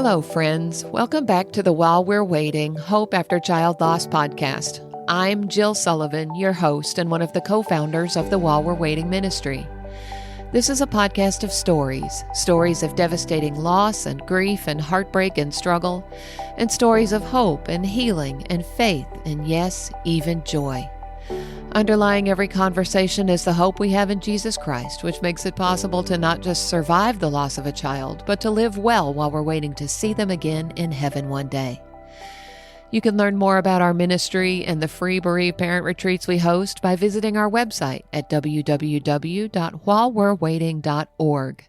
Hello, friends. Welcome back to the While We're Waiting Hope After Child Loss podcast. I'm Jill Sullivan, your host and one of the co-founders of the While We're Waiting ministry. This is a podcast of stories of devastating loss and grief and heartbreak and struggle, and stories of hope and healing and faith and, yes, even joy. Underlying every conversation is the hope we have in Jesus Christ, which makes it possible to not just survive the loss of a child, but to live well while we're waiting to see them again in heaven one day. You can learn more about our ministry and the free bereaved parent retreats we host by visiting our website at www.whilewe'rewaiting.org.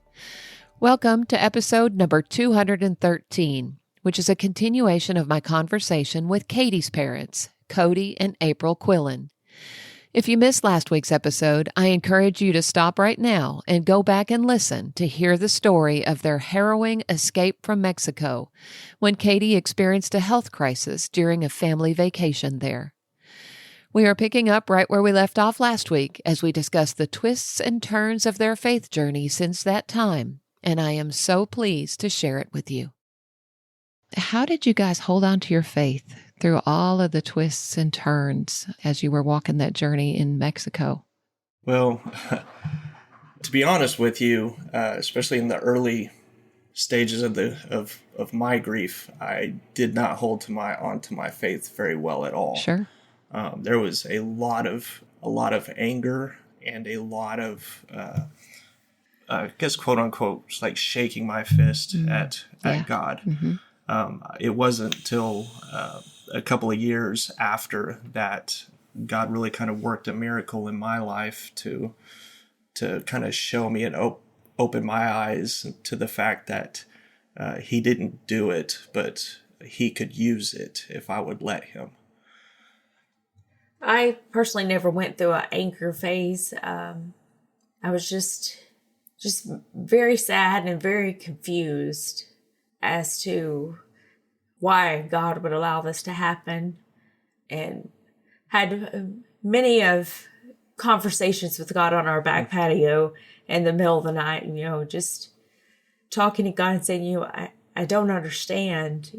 Welcome to episode number 213, which is a continuation of my conversation with Catie's parents, Cody and April Quillen. If you missed last week's episode, I encourage you to stop right now and go back and listen to hear the story of their harrowing escape from Mexico when Catie experienced a health crisis during a family vacation there. We are picking up right where we left off last week as we discuss the twists and turns of their faith journey since that time, and I am so pleased to share it with you. How did you guys hold on to your faith through all of the twists and turns as you were walking that journey in Mexico? Well, to be honest with you, especially in the early stages of my grief, I did not hold onto my faith very well at all. Sure. There was a lot of anger and a lot of I guess quote unquote just like shaking my fist at God. Mm-hmm. It wasn't until a couple of years after that God really kind of worked a miracle in my life to kind of show me and open my eyes to the fact that he didn't do it, but he could use it if I would let him. I personally never went through an anger phase. I was just very sad and very confused as to why God would allow this to happen, and had many of conversations with God on our back patio in the middle of the night, just talking to God and saying, I don't understand,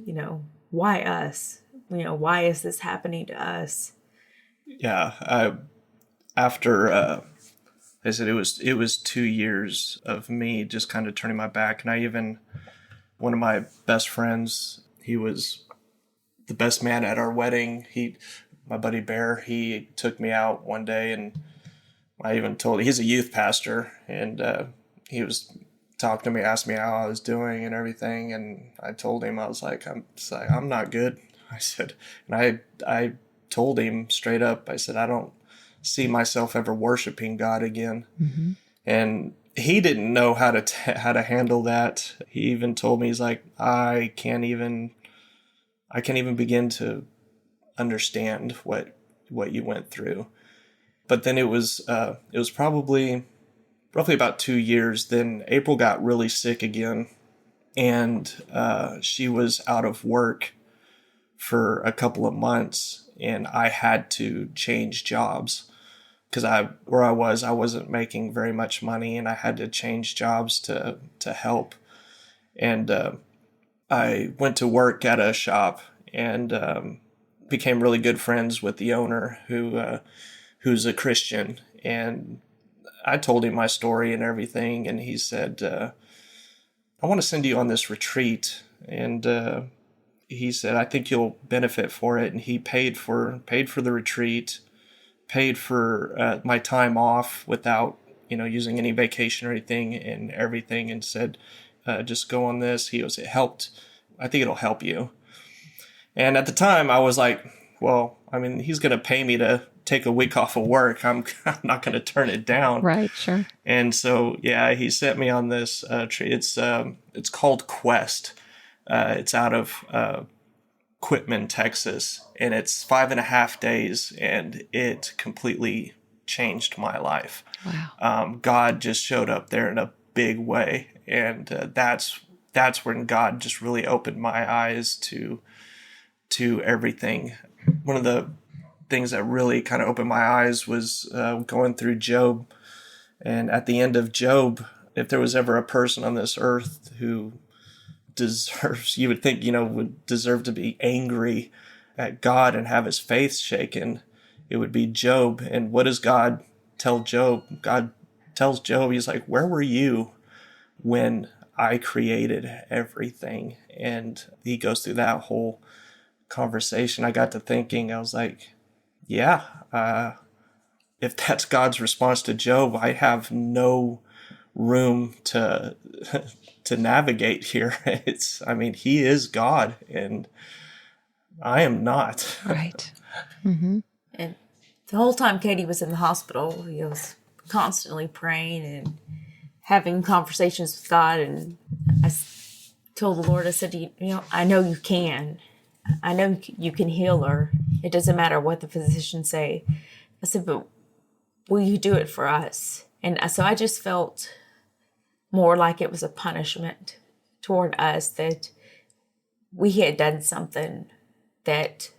why us? Why is this happening to us? Yeah. After, I said it was 2 years of me just kind of turning my back. And one of my best friends, he was the best man at our wedding. My buddy Bear, he took me out one day, and I even told he's a youth pastor, and he was talking to me, asked me how I was doing and everything, and I told him I was like, I'm not good. I said, and I told him straight up, I said, I don't see myself ever worshiping God again. Mm-hmm. And he didn't know how to handle that. He even told me, he's like, I can't even begin to understand what you went through. But then it was probably roughly about 2 years. Then April got really sick again, and she was out of work for a couple of months, and I had to change jobs. Because where I wasn't making very much money, and I had to change jobs to help. And I went to work at a shop and became really good friends with the owner, who's a Christian. And I told him my story and everything, and he said, "I want to send you on this retreat." And he said, "I think you'll benefit for it." And he paid for the retreat. Paid for my time off without, using any vacation or anything, and said, just go on this. He goes, it helped. I think it'll help you. And at the time I was like, well, he's going to pay me to take a week off of work. I'm not going to turn it down. Right. Sure. And so, he sent me on this trip. It's called Quest. It's out of Quitman, Texas, and it's 5.5 days, and it completely changed my life. Wow. God just showed up there in a big way, and that's when God just really opened my eyes to everything. One of the things that really kind of opened my eyes was going through Job, and at the end of Job, if there was ever a person on this earth who deserves, you would think, would deserve to be angry at God and have his faith shaken, it would be Job. And what does God tell Job? God tells Job, he's like, where were you when I created everything? And he goes through that whole conversation. I got to thinking, I was like, yeah, if that's God's response to Job, I have no room to to navigate here. He is God and I am not. Right. Mm-hmm. And the whole time Catie was in the hospital, he was constantly praying and having conversations with God. And told the Lord, I said, I know you can. I know you can heal her. It doesn't matter what the physicians say. I said, but will you do it for us? And so I just felt more like it was a punishment toward us that we had done something that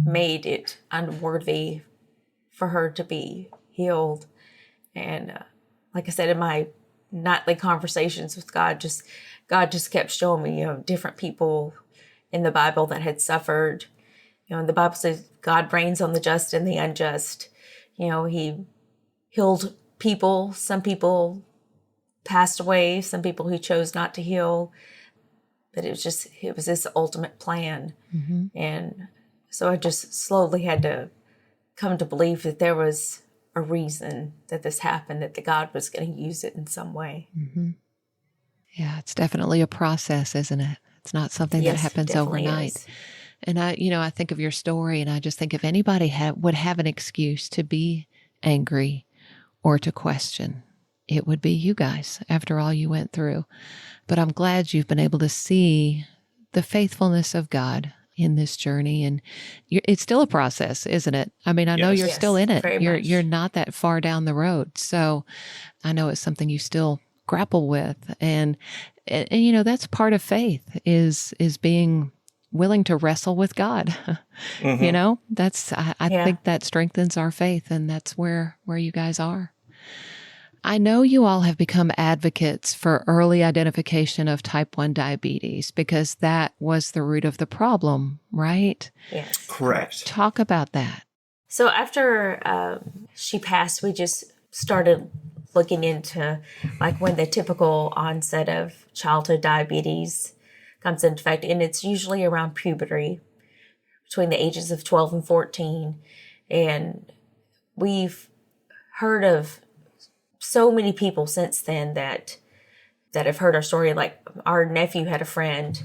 made it unworthy for her to be healed. And like I said, in my nightly conversations with God just kept showing me, different people in the Bible that had suffered. And the Bible says God reigns on the just and the unjust. He healed people. Some people passed away. Some people he chose not to heal. But it was this ultimate plan. Mm-hmm. And so I just slowly had to come to believe that there was a reason that this happened, that the God was going to use it in some way. Mm-hmm. Yeah, it's definitely a process, isn't it? It's not something that happens overnight. Is. And I think of your story, and I just think if anybody would have an excuse to be angry or to question, it would be you guys after all you went through. But I'm glad you've been able to see the faithfulness of God in this journey. And it's still a process, isn't it? I know you're still in it. You're not that far down the road. So I know it's something you still grapple with. And that's part of faith is being willing to wrestle with God. Mm-hmm. I think that strengthens our faith, and that's where you guys are. I know you all have become advocates for early identification of type 1 diabetes because that was the root of the problem, right? Yes. Correct. Talk about that. So after she passed, we just started looking into when the typical onset of childhood diabetes comes into effect. And it's usually around puberty, between the ages of 12 and 14. And we've heard of so many people since then that have heard our story. Like our nephew had a friend,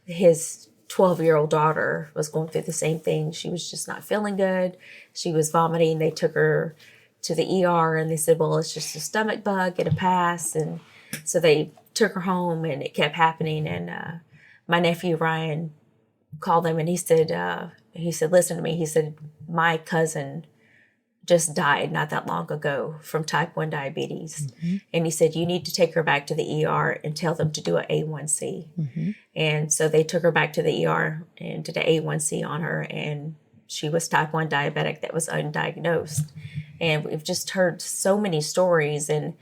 his 12-year-old daughter was going through the same thing. She was just not feeling good. She was vomiting. They took her to the ER and they said, well, it's just a stomach bug, it'll pass. And so they took her home and it kept happening. And my nephew, Ryan, called them and he said, listen to me. He said, my cousin just died not that long ago from type 1 diabetes. Mm-hmm. And he said, you need to take her back to the ER and tell them to do an A1C. Mm-hmm. And so they took her back to the ER and did an A1C on her. And she was type 1 diabetic that was undiagnosed. And we've just heard so many stories. And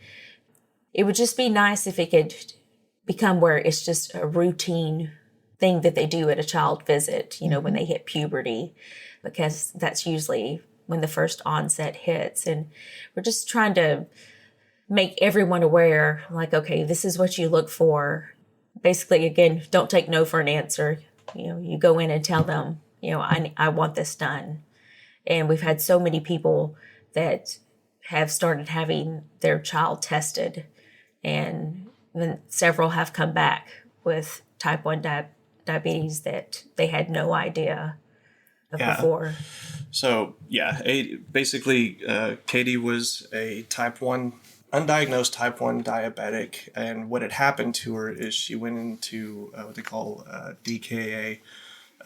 it would just be nice if it could become where it's just a routine thing that they do at a child visit, when they hit puberty, because that's usually when the first onset hits. And we're just trying to make everyone aware, okay, this is what you look for. Basically, again, don't take no for an answer. You go in and tell them, I want this done. And we've had so many people that have started having their child tested. And then several have come back with type 1 diabetes that they had no idea of before. So, basically, Catie was a undiagnosed type 1 diabetic. And what had happened to her is she went into what they call DKA,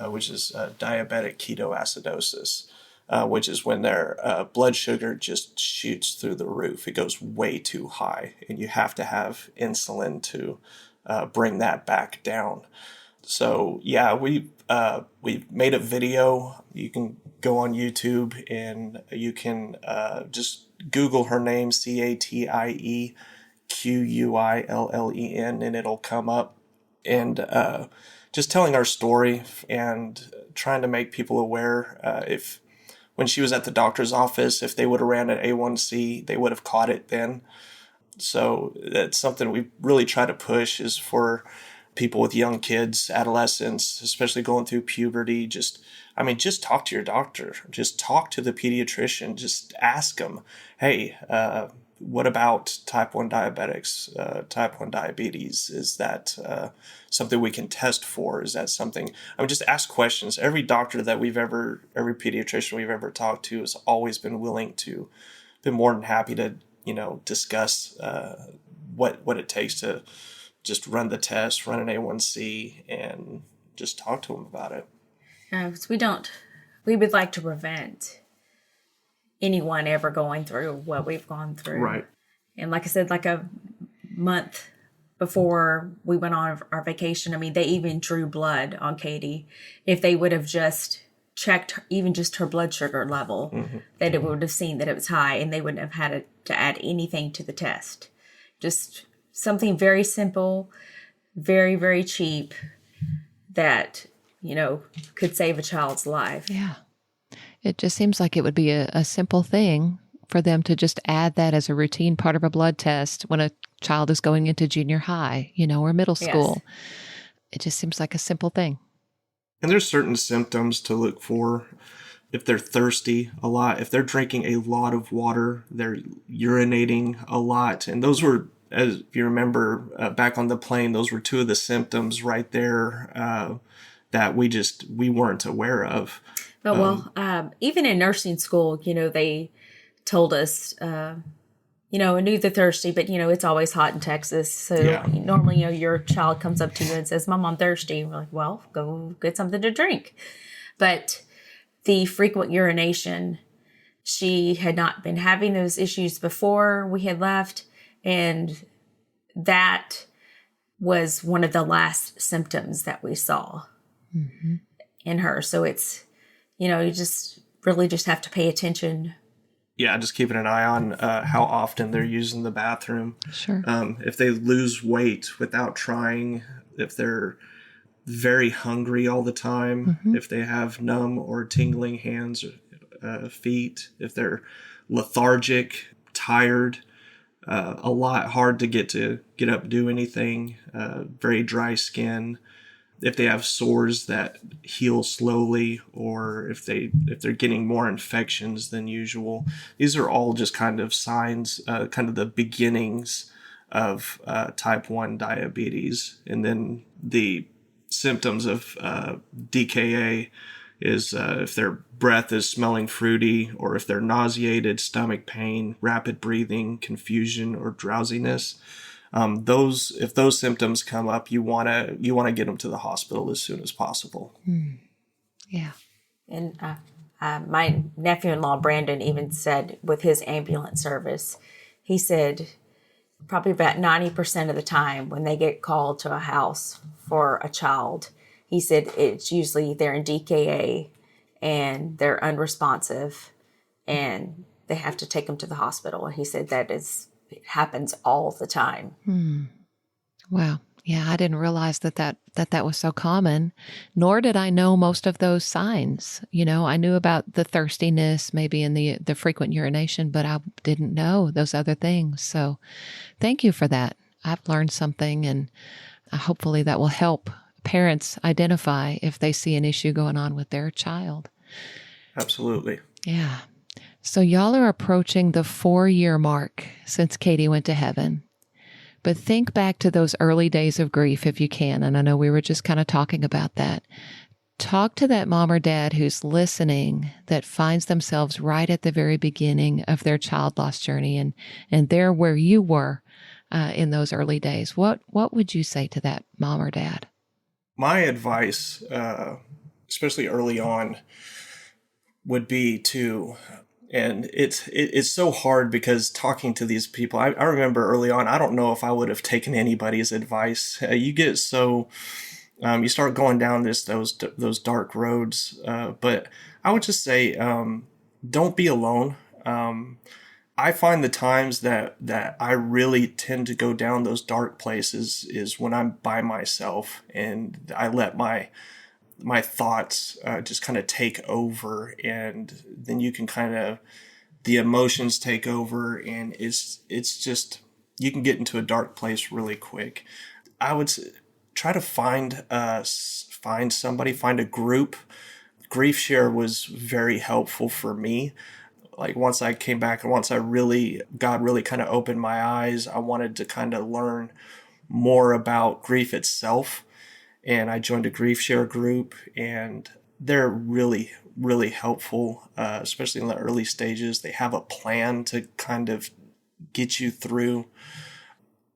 which is diabetic ketoacidosis, which is when their blood sugar just shoots through the roof. It goes way too high, and you have to have insulin to bring that back down. So, we've made a video. You can go on YouTube and you can just Google her name, CatieQuillen, and it'll come up. and just telling our story and trying to make people aware. If when she was at the doctor's office, if they would have ran an A1C, they would have caught it then. So that's something we really try to push, is for people with young kids, adolescents, especially going through puberty. Just talk to your doctor. Just talk to the pediatrician. Just ask them, hey, what about type 1 diabetics, type 1 diabetes? Is that something we can test for? Is that something? Just ask questions. Every pediatrician we've ever talked to has always been willing to, been more than happy to, discuss what it takes to just run the test, run an A1C, and just talk to them about it. We would like to prevent anyone ever going through what we've gone through. Right. And like I said, like a month before we went on our vacation, they even drew blood on Catie. If they would have just checked even just her blood sugar level, that it would have seen that it was high, and they wouldn't have had to add anything to the test. Just something very simple, very, very cheap, that, could save a child's life. Yeah. It just seems like it would be a simple thing for them to just add that as a routine part of a blood test when a child is going into junior high, or middle school. Yes. It just seems like a simple thing. And there's certain symptoms to look for. If they're thirsty a lot, if they're drinking a lot of water, they're urinating a lot. And those were, as you remember, back on the plane, those were two of the symptoms right there that we weren't aware of. But even in nursing school, they told us, I knew they're thirsty, but it's always hot in Texas. So normally, your child comes up to you and says, "Mom, I'm thirsty." And we're like, "Well, go get something to drink." But the frequent urination, she had not been having those issues before we had left. And that was one of the last symptoms that we saw in her. So it's, you just really just have to pay attention. Yeah, just keeping an eye on how often they're using the bathroom. Sure. If they lose weight without trying, if they're very hungry all the time, if they have numb or tingling hands or feet, if they're lethargic, tired, a lot hard to get up, do anything, very dry skin, if they have sores that heal slowly, or if they're getting more infections than usual. These are all just kind of signs, kind of the beginnings of type 1 diabetes. And then the symptoms of DKA is if their breath is smelling fruity, or if they're nauseated, stomach pain, rapid breathing, confusion, or drowsiness. If those symptoms come up, you want to get them to the hospital as soon as possible. Yeah. And my nephew-in-law Brandon even said with his ambulance service, he said probably about 90% of the time when they get called to a house for a child, he said it's usually they're in DKA and they're unresponsive and they have to take them to the hospital. And he said it happens all the time. Wow. Yeah, I didn't realize that was so common, nor did I know most of those signs. I knew about the thirstiness, maybe in the frequent urination, but I didn't know those other things. So thank you for that. I've learned something, and hopefully that will help parents identify if they see an issue going on with their child. Absolutely. Yeah. So y'all are approaching the 4-year mark since Catie went to heaven. But think back to those early days of grief if you can. And I know we were just kind of talking about that. Talk to that mom or dad who's listening that finds themselves right at the very beginning of their child loss journey, and they're where you were in those early days. What would you say to that mom or dad? My advice, especially early on, would be to, and it's so hard because talking to these people, I remember early on, I don't know if I would have taken anybody's advice. You get so, you start going down those dark roads. But I would just say, don't be alone. I find the times that I really tend to go down those dark places is when I'm by myself and I let my thoughts just kind of take over, and then you can kind of, the emotions take over, and it's just, you can get into a dark place really quick. I would try to find somebody, find a group. Grief Share was very helpful for me. Like once I came back and once God really kind of opened my eyes, I wanted to kind of learn more about grief itself. And I joined a Grief Share group, and they're really, really helpful, especially in the early stages. They have a plan to kind of get you through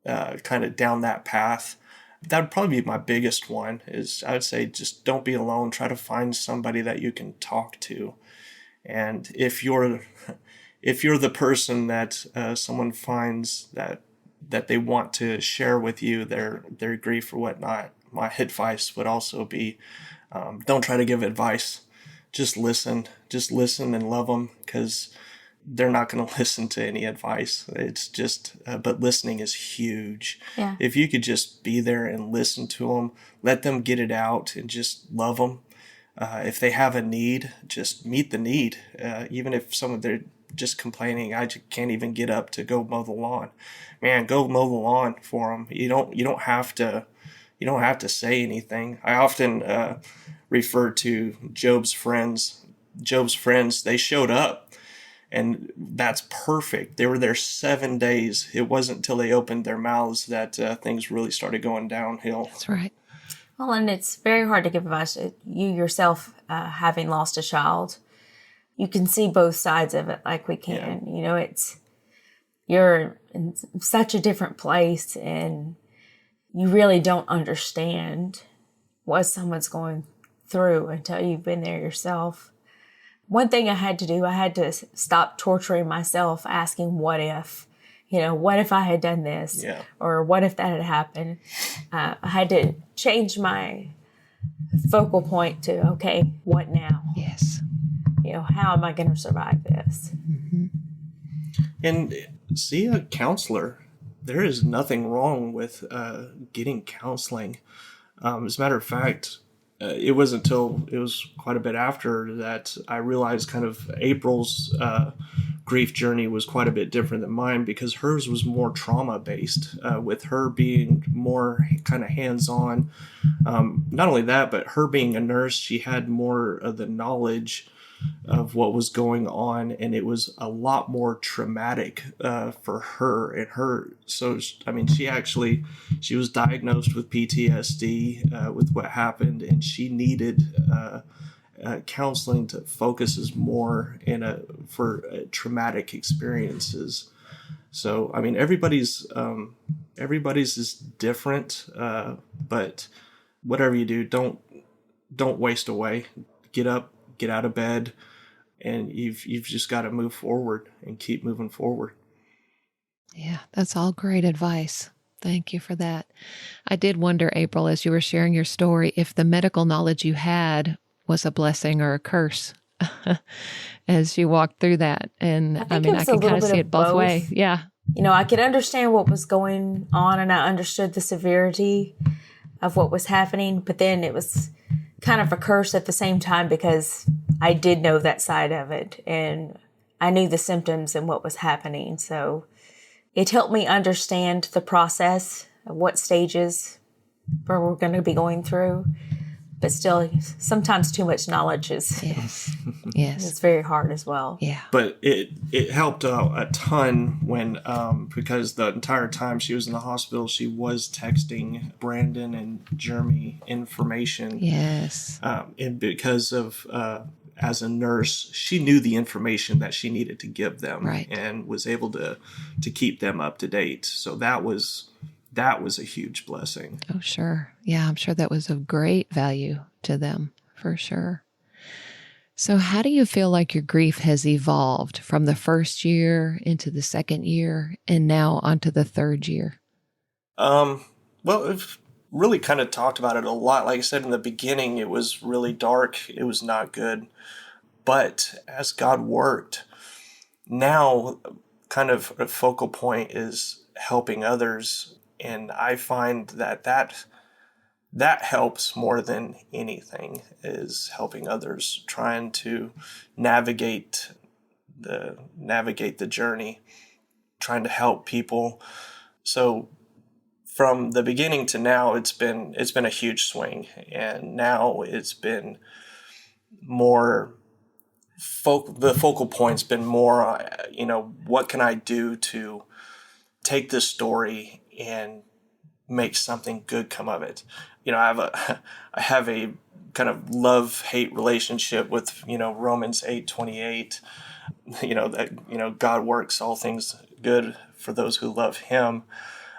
kind of down that path. That would probably be my biggest one, is I would say just don't be alone. Try to find somebody that you can talk to. And if you're the person that someone finds that they want to share with you their grief or whatnot, my advice would also be, don't try to give advice. Just listen and love them, because they're not going to listen to any advice. It's just, but listening is huge. Yeah. If you could just be there and listen to them, let them get it out, and just love them. If they have a need, just meet the need. Even if they're just complaining, I just can't even get up to go mow the lawn. Man, go mow the lawn for them. You don't have to say anything. I often refer to Job's friends. Job's friends, they showed up, and that's perfect. They were there 7 days. It wasn't until they opened their mouths that things really started going downhill. That's right. Well, and it's very hard to give advice. You yourself, having lost a child, you can see both sides of it like we can. Yeah. You know, you're in such a different place, and you really don't understand what someone's going through until you've been there yourself. One thing I had to do, I had to stop torturing myself asking what if. What if I had done this? Yeah. Or what if that had happened? I had to change my focal point to, okay, what now? Yes. How am I going to survive this? Mm-hmm. And see a counselor. There is nothing wrong with getting counseling. As a matter of fact, it wasn't until it was quite a bit after that I realized kind of April's grief journey was quite a bit different than mine, because hers was more trauma based, with her being more kind of hands-on. Not only that, but her being a nurse, she had more of the knowledge of what was going on, and it was a lot more traumatic for her. And so I mean, she was diagnosed with PTSD with what happened, and she needed counseling to focus more for traumatic experiences. So I mean, everybody's is different, but whatever you do, don't waste away. Get up, get out of bed, and you've just got to move forward and keep moving forward. Yeah, that's all great advice. Thank you for that. I did wonder, April, as you were sharing your story, if the medical knowledge you had was a blessing or a curse as you walked through that. And I mean, I can kind of see it both ways. Yeah. I could understand what was going on, and I understood the severity of what was happening, but then it was kind of a curse at the same time, because I did know that side of it, and I knew the symptoms and what was happening. So it helped me understand the process of what stages we're going to be going through. But still, sometimes too much knowledge is it's very hard as well. Yeah. But it helped a ton when because the entire time she was in the hospital, she was texting Brandon and Jeremy information. Yes. And because of as a nurse, she knew the information that she needed to give them, right, and was able to keep them up to date. So that was a huge blessing. Oh, sure. Yeah, I'm sure that was of great value to them, for sure. So how do you feel like your grief has evolved from the first year into the second year and now onto the third year? Well, we've really kind of talked about it a lot. Like I said in the beginning, it was really dark. It was not good. But as God worked, now kind of a focal point is helping others. And I find that helps more than anything, is helping others, trying to navigate the journey, trying to help people. So from the beginning to now, it's been a huge swing, and now it's been more the focal point's been more, what can I do to take this story and make something good come of it? I have a kind of love-hate relationship with, Romans 8:28, that, God works all things good for those who love him.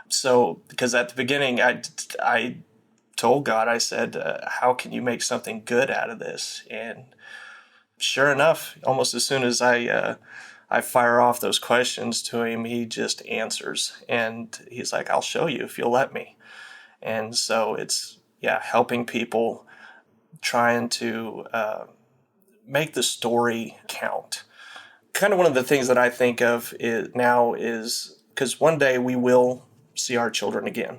So, because at the beginning, I told God, I said, how can you make something good out of this? And sure enough, almost as soon as I fire off those questions to him, he just answers. And he's like, I'll show you if you'll let me. And so it's, helping people, trying to make the story count. Kind of one of the things that I think of is because one day we will see our children again.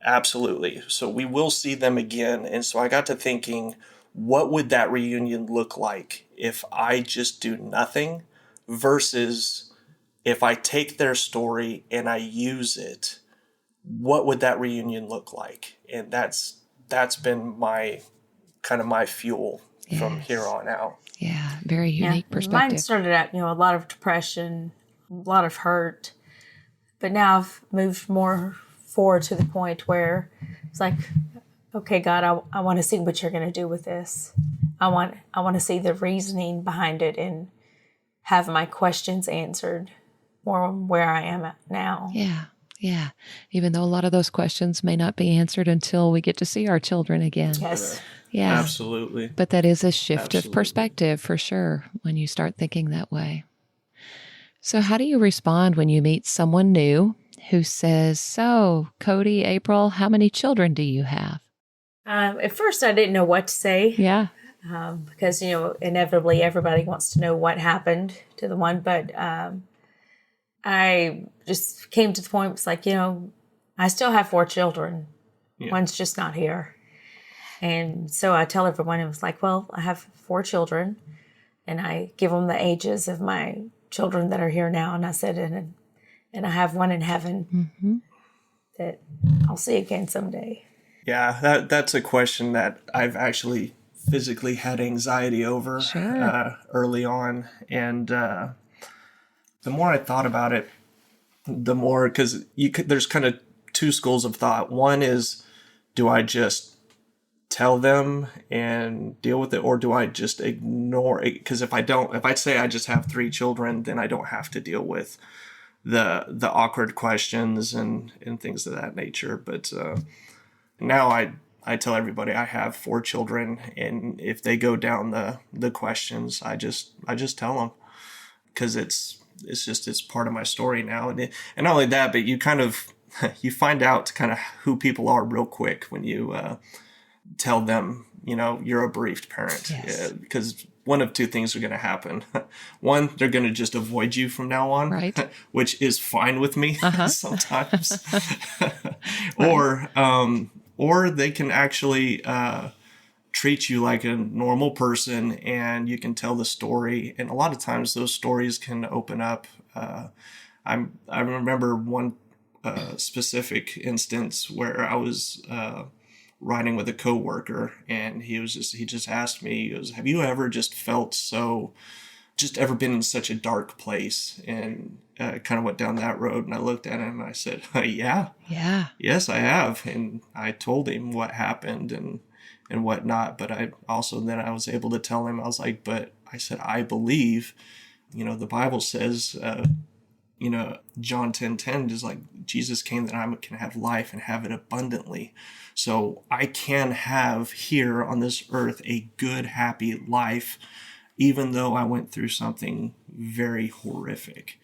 Absolutely. So we will see them again. And so I got to thinking, what would that reunion look like if I just do nothing versus if I take their story and I use it? What would that reunion look like? And that's been my fuel from here on out. Yeah, very unique perspective. Mine started out, a lot of depression, a lot of hurt, but now I've moved more forward to the point where it's like, okay, God, I want to see what you're going to do with this. I want to see the reasoning behind it and have my questions answered more where I am at now. Yeah. Even though a lot of those questions may not be answered until we get to see our children again. Yes. Yeah. Absolutely. But that is a shift of perspective for sure when you start thinking that way. So how do you respond when you meet someone new who says, so, Cody, April, how many children do you have? At first, I didn't know what to say. Yeah. Because, inevitably everybody wants to know what happened to the one. But I just came to the point, it's like, I still have 4 children. Yeah. One's just not here. And so I tell everyone, it was like, well, I have 4 children. And I give them the ages of my children that are here now. And I said, and I have one in heaven that I'll see again someday. Yeah, that's a question that I've actually physically had anxiety over early on. And the more I thought about it, the more, because there's kind of 2 schools of thought. One is, do I just tell them and deal with it, or do I just ignore it? Because if I say I just have 3 children, then I don't have to deal with the awkward questions and things of that nature. But now I tell everybody I have 4 children, and if they go down the questions, I just tell them, because it's part of my story now. And not only that, but you kind of you find out kind of who people are real quick when you tell them, you're a bereaved parent. Yes. Because one of 2 things are going to happen. One, they're going to just avoid you from now on, right? Which is fine with me sometimes. Right. Or they can actually treat you like a normal person, and you can tell the story. And a lot of times those stories can open up. I remember one specific instance where I was riding with a coworker, and he just asked me, he goes, have you ever just ever been in such a dark place? And kind of went down that road, and I looked at him and I said, yeah, yes, I have. And I told him what happened and whatnot. But I was able to tell him, I was like, but I said, I believe, the Bible says, John 10:10 is like, Jesus came that I can have life and have it abundantly. So I can have here on this earth a good, happy life, even though I went through something very horrific.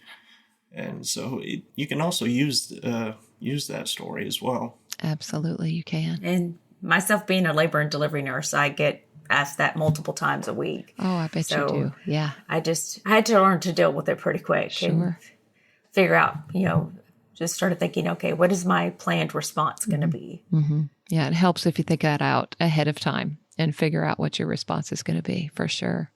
And so you can also use that story as well. Absolutely, you can. And myself being a labor and delivery nurse, I get asked that multiple times a week. Oh, I bet you do. Yeah. I had to learn to deal with it pretty quick. Sure. figure out, just started thinking, okay, what is my planned response going to be? Mm-hmm. Yeah, it helps if you think that out ahead of time and figure out what your response is going to be, for sure.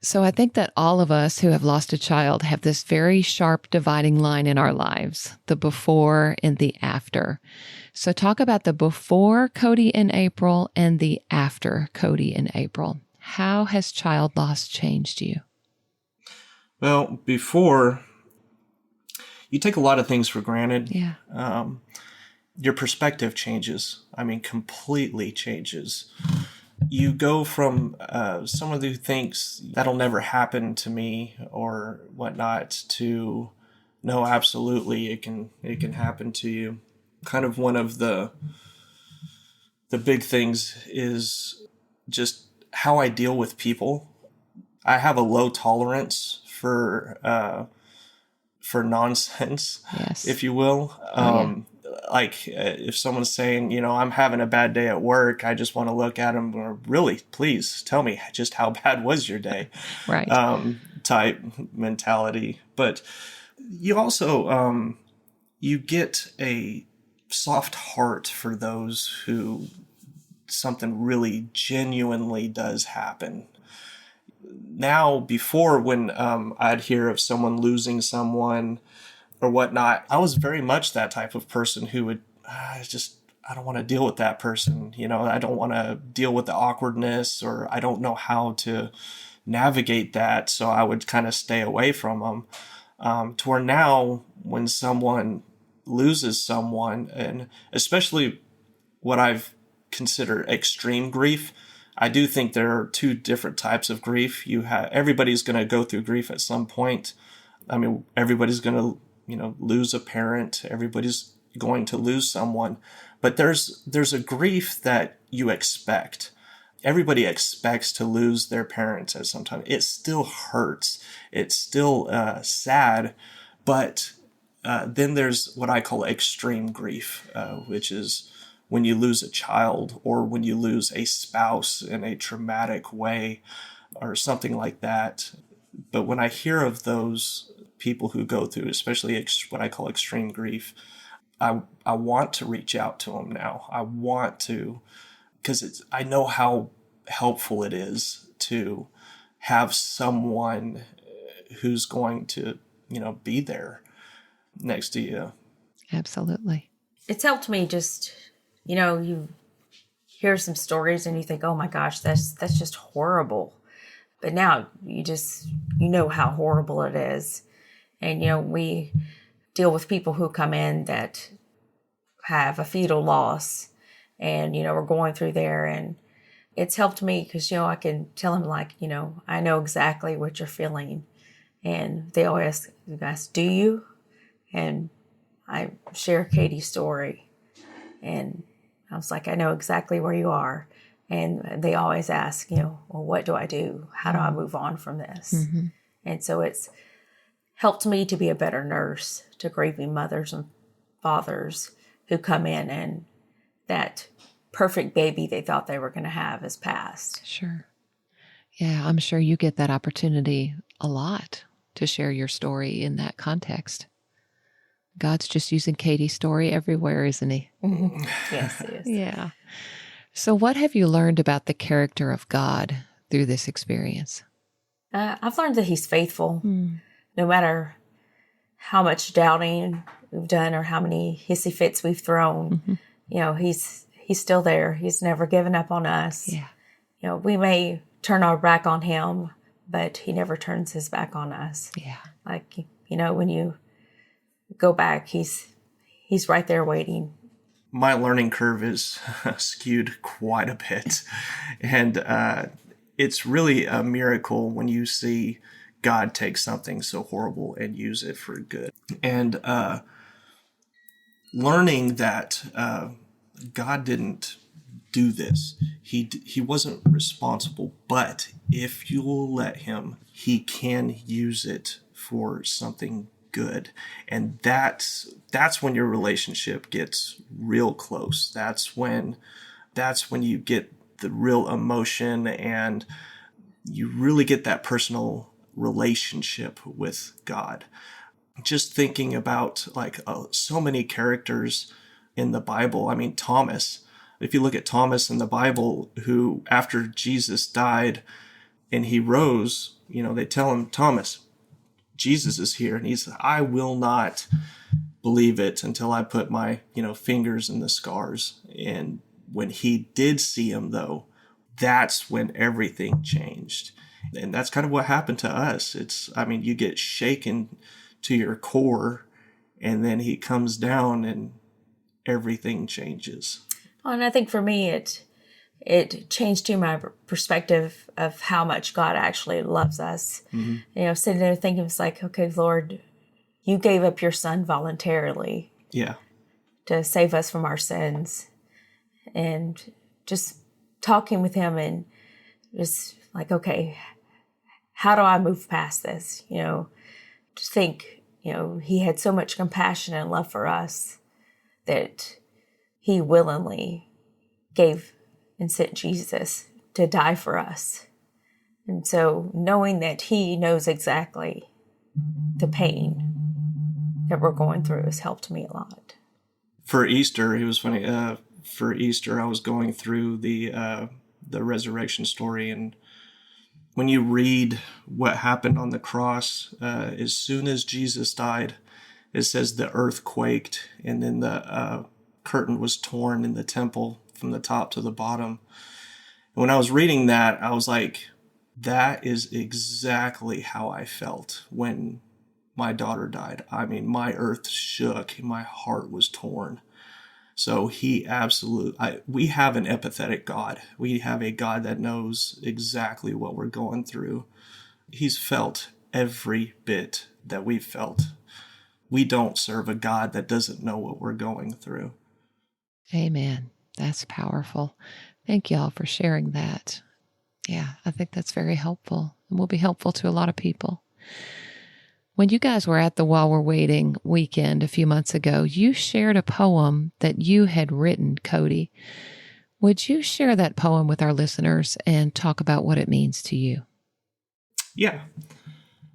So I think that all of us who have lost a child have this very sharp dividing line in our lives, the before and the after. So talk about the before Cody and April and the after Cody and April. How has child loss changed you? Well, before, you take a lot of things for granted. Yeah. Your perspective changes. I mean, completely changes. You go from someone who thinks that'll never happen to me or whatnot to, no, absolutely, it can happen to you. Kind of one of the big things is just how I deal with people. I have a low tolerance for nonsense, Yes. if you will. Like if someone's saying, I'm having a bad day at work, I just want to look at them or really, please tell me just how bad was your day, Right. Type mentality. But you also, you get a soft heart for those who something really genuinely does happen. Now, before when I'd hear of someone losing someone or whatnot, I was very much that type of person who would I don't want to deal with that person. I don't want to deal with the awkwardness, or I don't know how to navigate that. So I would kind of stay away from them. To where now, when someone loses someone, and especially what I've considered extreme grief, I do think there are two different types of grief. Everybody's going to go through grief at some point. I mean, everybody's going to lose a parent. Everybody's going to lose someone. But there's a grief that you expect. Everybody expects to lose their parents at some time. It still hurts. It's still sad. But then there's what I call extreme grief, which is when you lose a child or when you lose a spouse in a traumatic way or something like that. But when I hear of those people who go through, especially what I call extreme grief, I want to reach out to them now. I want to, because I know how helpful it is to have someone who's going to, be there next to you. Absolutely. It's helped me just, you hear some stories and you think, oh my gosh, that's just horrible. But now you know how horrible it is. And, we deal with people who come in that have a fetal loss and, we're going through there, and it's helped me because, I can tell them I know exactly what you're feeling. And they always ask, do you? And I share Catie's story, and I was like, I know exactly where you are. And they always ask, well, what do I do? How do I move on from this? Mm-hmm. And so it's helped me to be a better nurse to grieving mothers and fathers who come in and that perfect baby they thought they were going to have is passed. Sure. Yeah, I'm sure you get that opportunity a lot to share your story in that context. God's just using Catie's story everywhere, isn't he? Mm-hmm. Yes, he is. Yeah. So what have you learned about the character of God through this experience? I've learned that he's faithful. No matter how much doubting we've done or how many hissy fits we've thrown, he's still there. He's never given up on us. Yeah. We may turn our back on him, but he never turns his back on us. Yeah. Like, when you go back, he's right there waiting. My learning curve is skewed quite a bit. And it's really a miracle when you see God take something so horrible and use it for good. And learning that God didn't do this. He wasn't responsible, but if you will let him, he can use it for something good. And that's when your relationship gets real close. That's when you get the real emotion and you really get that personal relationship with God. just thinking about like so many characters in the Bible. I mean, Thomas, if you look at Thomas in the Bible, who after Jesus died and he rose, they tell him, Thomas, Jesus is here. And he said, I will not believe it until I put my, fingers in the scars. And when he did see him, though, that's when everything changed. And that's kind of what happened to us. You get shaken to your core, and then he comes down and everything changes. Well, and I think for me, it changed to my perspective of how much God actually loves us. Mm-hmm. Sitting there thinking, it's like, okay, Lord, you gave up your son voluntarily. Yeah. To save us from our sins. And just talking with him and just like, okay, how do I move past this? To think, he had so much compassion and love for us that he willingly gave and sent Jesus to die for us. And so knowing that he knows exactly the pain that we're going through has helped me a lot. For Easter, it was funny. For Easter, I was going through the resurrection story, and when you read what happened on the cross, as soon as Jesus died, it says the earth quaked, and then the curtain was torn in the temple from the top to the bottom. And when I was reading that, I was like, that is exactly how I felt when my daughter died. I mean, my earth shook, my heart was torn. So we have an empathetic God. We have a God that knows exactly what we're going through. He's felt every bit that we've felt. We don't serve a God that doesn't know what we're going through. Amen. That's powerful. Thank y'all for sharing that. Yeah, I think that's very helpful and will be helpful to a lot of people. When you guys were at the While We're Waiting weekend a few months ago, you shared a poem that you had written, Cody. Would you share that poem with our listeners and talk about what it means to you? Yeah.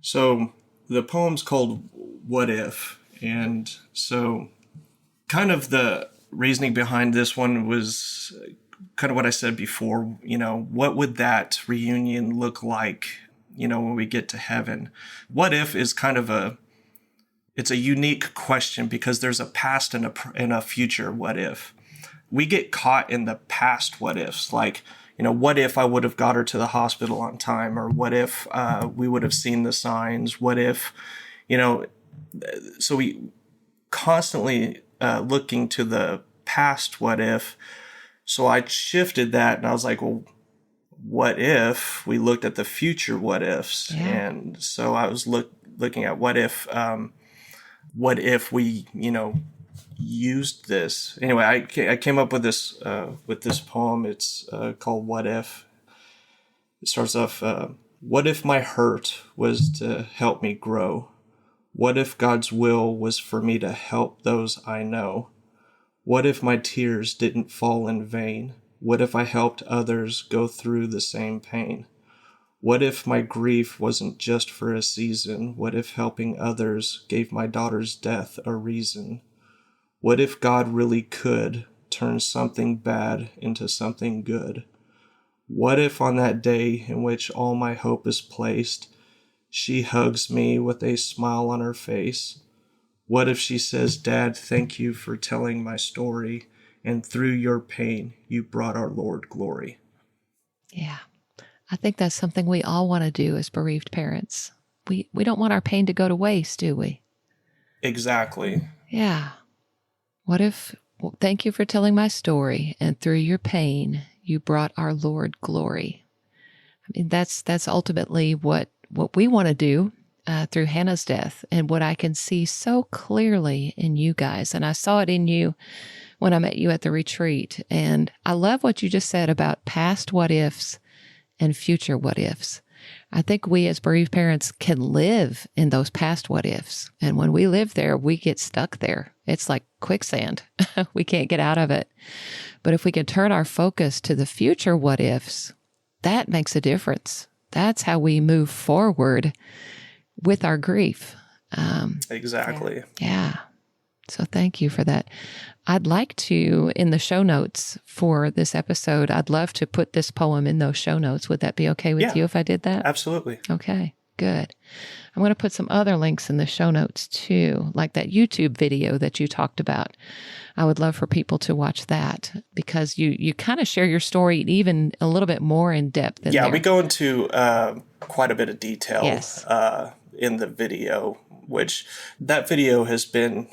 So the poem's called What If? And so kind of the reasoning behind this one was kind of what I said before. What would that reunion look like when we get to heaven? What if is kind of it's a unique question because there's a past and a future what if. We get caught in the past what ifs, like, what if I would have got her to the hospital on time? Or what if we would have seen the signs? What if, so we constantly looking to the past what if. So I shifted that and I was like, well, what if we looked at the future what ifs? Yeah. And so I was looking at what if we, used this. Anyway, I came up with this poem. It's called What If. It starts off, what if my hurt was to help me grow? What if God's will was for me to help those I know? What if my tears didn't fall in vain? What if I helped others go through the same pain? What if my grief wasn't just for a season? What if helping others gave my daughter's death a reason? What if God really could turn something bad into something good? What if on that day in which all my hope is placed, she hugs me with a smile on her face? What if she says, Dad, thank you for telling my story, and through your pain, you brought our Lord glory? Yeah, I think that's something we all want to do as bereaved parents. We don't want our pain to go to waste, do we? Exactly. Yeah. What if, thank you for telling my story, and through your pain, you brought our Lord glory? I mean, that's ultimately what we want to do through Hannah's death, and what I can see so clearly in you guys. And I saw it in you when I met you at the retreat. And I love what you just said about past what ifs and future what ifs. I think we as bereaved parents can live in those past what ifs. And when we live there, we get stuck there. It's like quicksand. We can't get out of it. But if we can turn our focus to the future what ifs, that makes a difference. That's how we move forward with our grief. Exactly. Yeah. So thank you for that. I'd like to, in the show notes for this episode, I'd love to put this poem in those show notes. Would that be okay with you if I did that? Absolutely. Okay, good. I'm going to put some other links in the show notes too, like that YouTube video that you talked about. I would love for people to watch that because you kind of share your story even a little bit more in depth. We go into quite a bit of detail in the video, which that video has been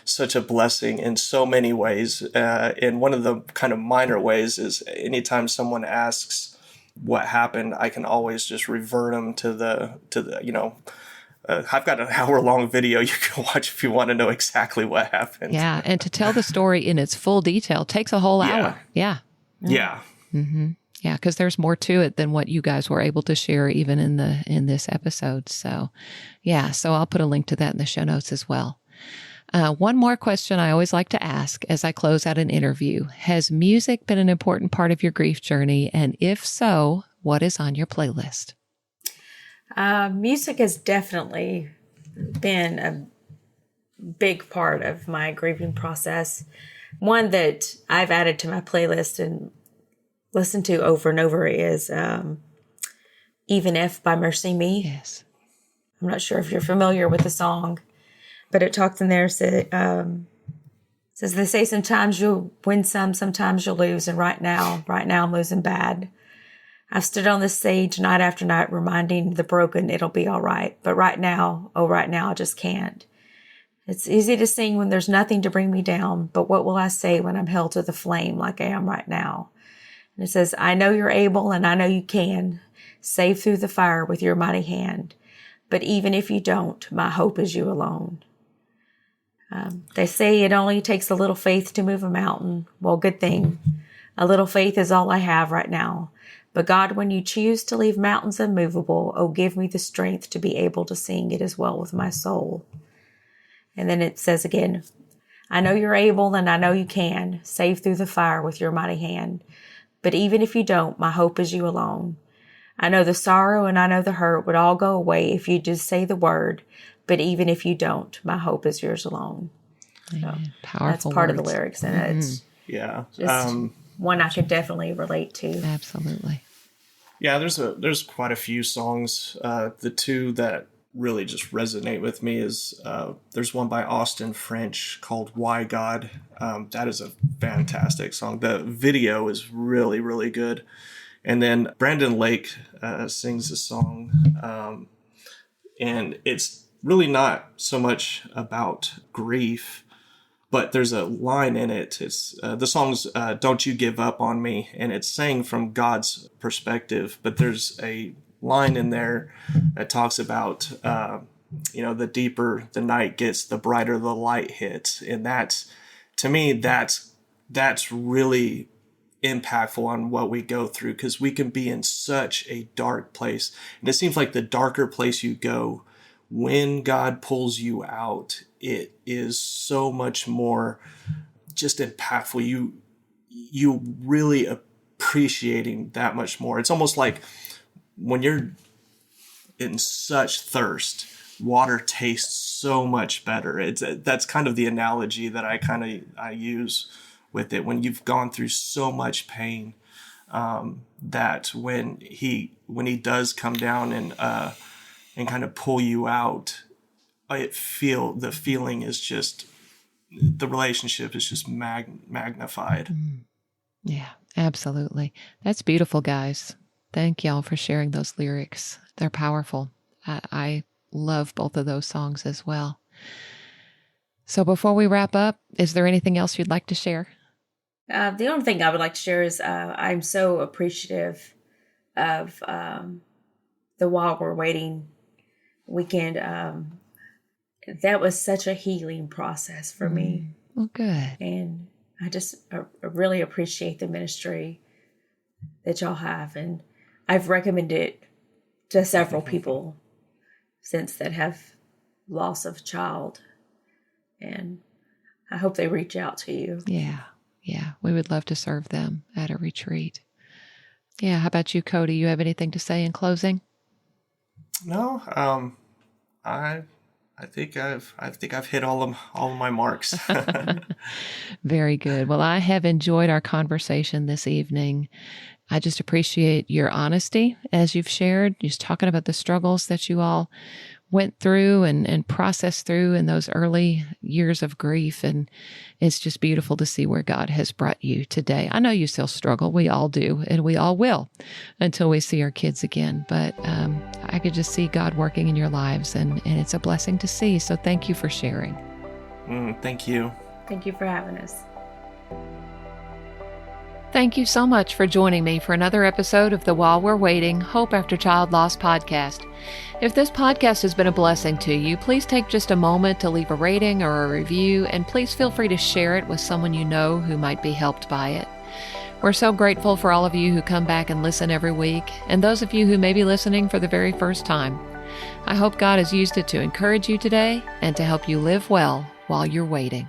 such a blessing in so many ways. And one of the kind of minor ways is anytime someone asks what happened, I can always just revert them to the I've got an hour-long video you can watch if you want to know exactly what happened. Yeah, and to tell the story in its full detail takes a whole hour. Yeah. Yeah. Mm-hmm. Yeah, because there's more to it than what you guys were able to share even in this episode. So, so I'll put a link to that in the show notes as well. One more question I always like to ask as I close out an interview. Has music been an important part of your grief journey? And if so, what is on your playlist? Music has definitely been a big part of my grieving process. One that I've added to my playlist and listened to over and over is Even If by Mercy Me. Yes. I'm not sure if you're familiar with the song, but it talks in there, says they say sometimes you'll win some, sometimes you'll lose. And right now I'm losing bad. I've stood on this stage night after night, reminding the broken it'll be all right. But right now, I just can't. It's easy to sing when there's nothing to bring me down. But what will I say when I'm held to the flame like I am right now? And it says, I know you're able and I know you can save through the fire with your mighty hand. But even if you don't, my hope is you alone. They say it only takes a little faith to move a mountain. Well, good thing. A little faith is all I have right now. But God, when you choose to leave mountains unmovable, oh, give me the strength to be able to sing it as well with my soul. And then it says again, I know you're able and I know you can save through the fire with your mighty hand. But even if you don't, my hope is you alone. I know the sorrow and I know the hurt would all go away if you just say the word. But even if you don't, my hope is yours alone. So powerful. That's part words. of the lyrics, and it's just one I could definitely relate to. Absolutely. Yeah, there's quite a few songs. The two that really just resonate with me is there's one by Austin French called Why God. That is a fantastic song. The video is really, really good. And then Brandon Lake sings a song, and it's really not so much about grief, but there's a line in it. It's the song's Don't You Give Up on Me, and it's sang from God's perspective, but there's a line in there that talks about the deeper the night gets, the brighter the light hits. And that's, to me, that's really impactful on what we go through, because we can be in such a dark place. And it seems like the darker place you go, when God pulls you out, it is so much more just impactful. You really appreciating that much more. It's almost like when you're in such thirst, water tastes so much better. That's kind of the analogy that I use with it. When you've gone through so much pain, that when he does come down and kind of pull you out, the feeling is just, the relationship is just magnified. Yeah, absolutely. That's beautiful, guys. Thank y'all for sharing those lyrics. They're powerful. I love both of those songs as well. So before we wrap up, is there anything else you'd like to share? The only thing I would like to share is I'm so appreciative of the While We're Waiting weekend. That was such a healing process for me. Well, good. And I just really appreciate the ministry that y'all have. And I've recommended it to several people since that have loss of child. And I hope they reach out to you. Yeah. We would love to serve them at a retreat. Yeah. How about you, Cody? You have anything to say in closing? No, I think I've hit all of my marks. Very good. Well, I have enjoyed our conversation this evening. I just appreciate your honesty as you've shared, just talking about the struggles that you all went through and processed through in those early years of grief. And it's just beautiful to see where God has brought you today. I know you still struggle. We all do, and we all will until we see our kids again. But I could just see God working in your lives, and it's a blessing to see. So thank you for sharing. Thank you. Thank you for having us. Thank you so much for joining me for another episode of the While We're Waiting Hope After Child Loss podcast. If this podcast has been a blessing to you, please take just a moment to leave a rating or a review, and please feel free to share it with someone you know who might be helped by it. We're so grateful for all of you who come back and listen every week, and those of you who may be listening for the very first time. I hope God has used it to encourage you today and to help you live well while you're waiting.